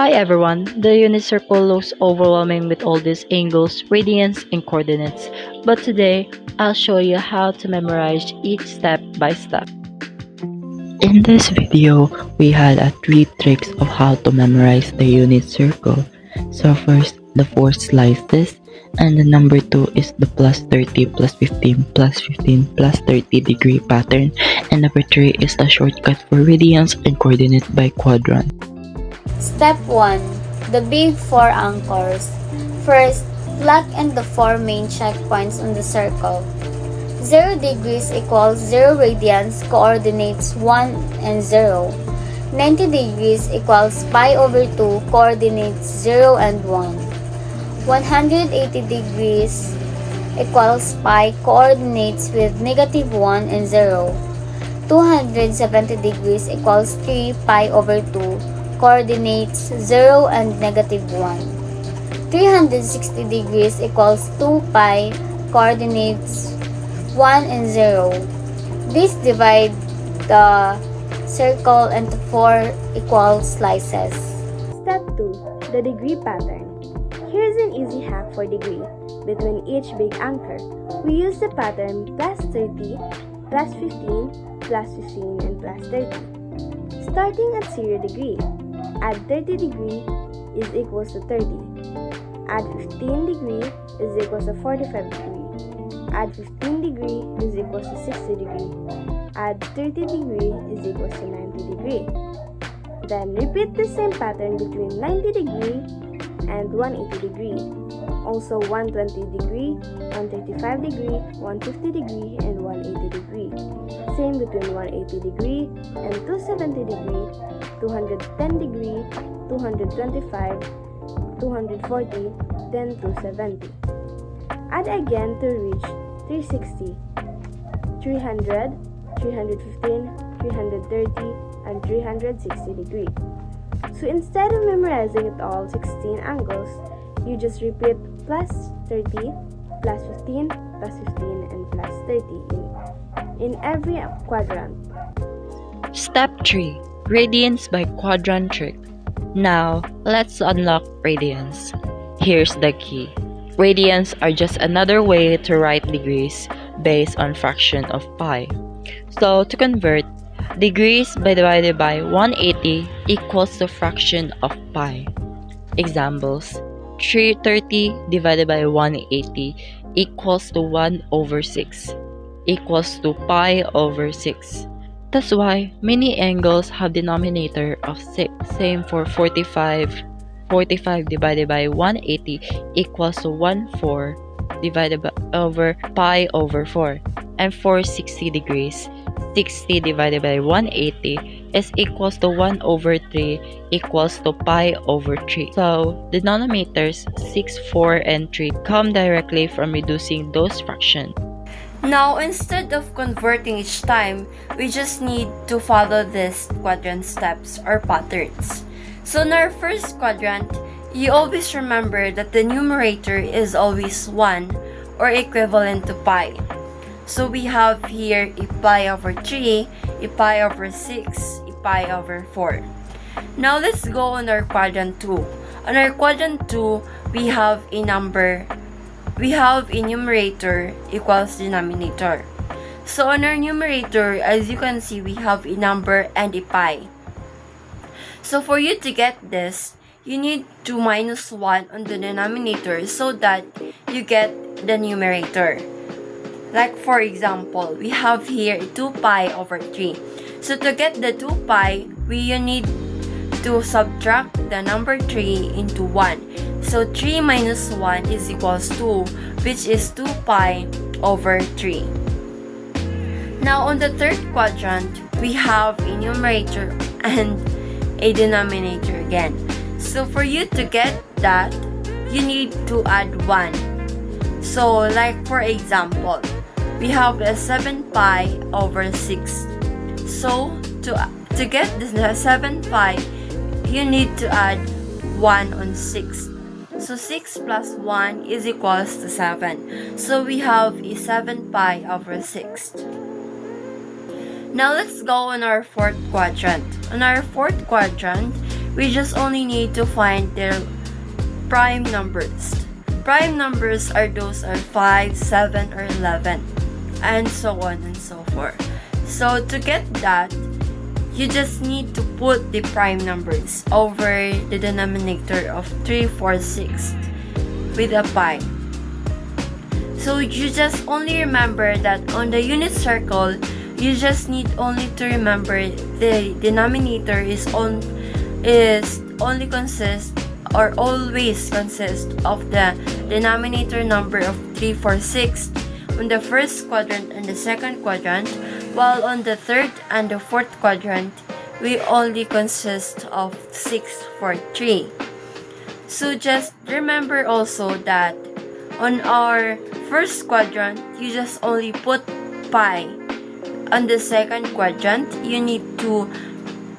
Hi everyone, the unit circle looks overwhelming with all these angles, radians, and coordinates, but today I'll show you how to memorize each step by step. In this video, we had 3 tricks of how to memorize the unit circle. So first, the 4 slices, and the number 2 is the plus 30 plus 15 plus 15 plus 30 degree pattern, and number 3 is the shortcut for radians and coordinates by quadrant. Step 1. The big 4 anchors. First, plug in the 4 main checkpoints on the circle. 0 degrees equals 0 radians, coordinates 1 and 0. 90 degrees equals pi over 2, coordinates 0 and 1. 180 degrees equals pi, coordinates with negative 1 and 0. 270 degrees equals 3 pi over 2, coordinates 0 and negative 1. 360 degrees equals 2 pi, coordinates 1 and 0. This divide the circle into 4 equal slices. Step 2. The degree pattern. Here's an easy hack for degree. Between each big anchor, we use the pattern plus 30, plus 15, plus 15, and plus 30. Starting at 0 degree, add 30 degree is equals to 30. Add 15 degree is equals to 45 degree. Add 15 degree is equals to 60 degree. Add 30 degree is equals to 90 degree. Then repeat the same pattern between 90 degree and 180 degree. Also 120 degree, 135 degree, 150 degree, and 180 degree. Same between 180 degree and 270 degree, 210 degree, 225, 240, then 270. Add again to reach 360, 300, 315, 330, and 360 degree. So instead of memorizing it all 16 angles, you just repeat plus 30, plus 15, plus 15, and plus 30 in every quadrant. Step 3. Radians by quadrant trick. Now, let's unlock radians. Here's the key. Radians are just another way to write degrees based on fraction of pi. So to convert, degrees divided by 180 equals the fraction of pi. Examples: 330 divided by 180 equals to 1 over 6 equals to pi over 6. That's why many angles have denominator of 6. Same for 45. 45 divided by 180 equals to 1/4 divided by over pi over 4. And for 60 degrees, 60 divided by 180 is equals to 1 over 3 equals to pi over 3. So, denominators 6, 4, and 3 come directly from reducing those fractions. Now, instead of converting each time, we just need to follow these quadrant steps or patterns. So in our first quadrant, you always remember that the numerator is always 1 or equivalent to pi. So we have here a pi over 3, a pi over 6, a pi over 4. Now let's go on our quadrant 2. On our quadrant 2, we have a numerator equals denominator. So on our numerator, as you can see, we have a number and a pi. So for you to get this, you need to minus 1 on the denominator so that you get the numerator. Like for example, we have here 2 pi over 3. So to get the 2 pi, you need to subtract the number 3 into 1. So 3 minus 1 is equals 2, which is 2 pi over 3. Now on the third quadrant, we have a numerator and a denominator again. So for you to get that, you need to add 1. So like for example, we have a 7 pi over 6. So to get this 7 pi, you need to add 1 on 6. So 6 plus 1 is equals to 7. So we have a 7 pi over 6. Now let's go on our fourth quadrant. On our fourth quadrant, we just only need to find their prime numbers. Prime numbers are those are 5, 7, or 11, and so on and so forth. So to get that, you just need to put the prime numbers over the denominator of 3, 4, 6 with a pi. So you just only remember that on the unit circle, you just need only to remember the denominator is only consist or always consist of the denominator number of 3, 4, 6 on the first quadrant and the second quadrant, while on the third and the fourth quadrant, we only consist of 6, 4, 3. So just remember also that on our first quadrant, you just only put pi. On the second quadrant, you need to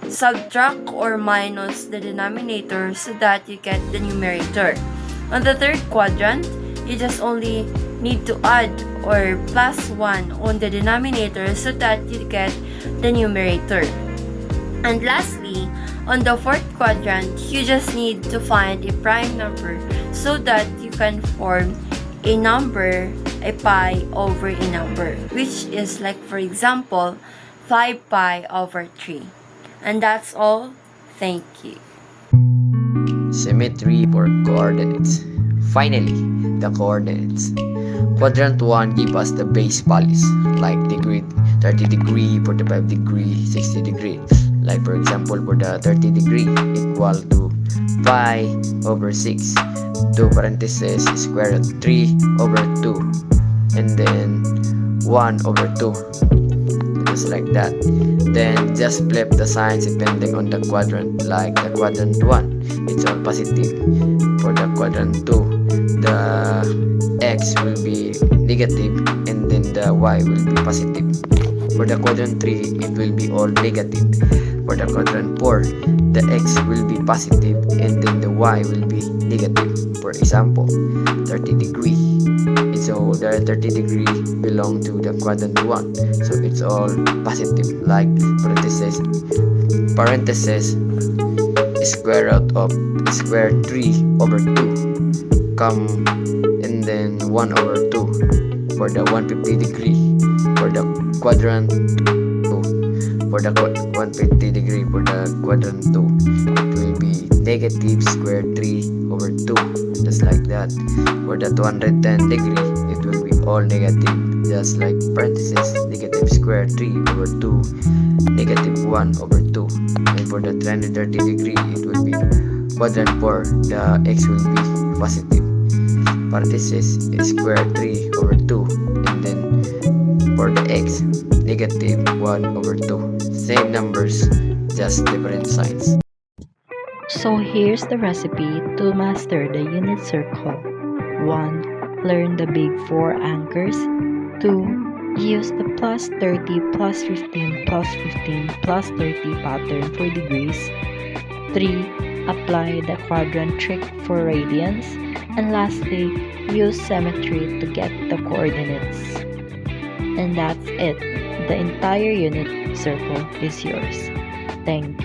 subtract or minus the denominator so that you get the numerator. On the third quadrant, you just only need to add or plus 1 on the denominator so that you get the numerator. And lastly, on the fourth quadrant, you just need to find a prime number so that you can form a number, a pi over a number, which is like, for example, 5 pi over 3. And that's all. Thank you. Symmetry for coordinates. Finally, the coordinates. Quadrant 1 give us the base values like degree, 30 degree, 45 degree, 60 degree. Like for example, for the 30 degree equal to pi over 6, 2 parentheses, square root 3 over 2, and then 1 over 2. Just like that. Then just flip the signs depending on the quadrant. Like the quadrant 1, it's all positive. For the quadrant 2, the x will be negative and then the y will be positive. For the quadrant 3, it will be all negative. For the quadrant 4, the x will be positive and then the y will be negative. For example, 30 degree. So the 30 degree belong to the quadrant 1. So it's all positive, like parentheses, square root of square 3 over 2, come, and then 1 over 2 for the 150 degree. For the quadrant 2, for the 150 degree for the quadrant 2, it will be negative square 3 over 2, just like that. For the 210 degree, it will be all negative, just like parentheses, negative square 3 over 2, negative 1 over 2. And for the 330 degree, it will be quadrant 4, the x will be positive, parentheses, square 3 over 2, and then for the x, negative 1 over 2. Same numbers, just different signs. So here's the recipe to master the unit circle. 1. Learn the big 4 anchors. 2. Use the plus 30, plus 15, plus 15, plus 30 pattern for degrees. 3. Apply the quadrant trick for radians. And lastly, use symmetry to get the coordinates. And that's it. The entire unit circle is yours. Thank you.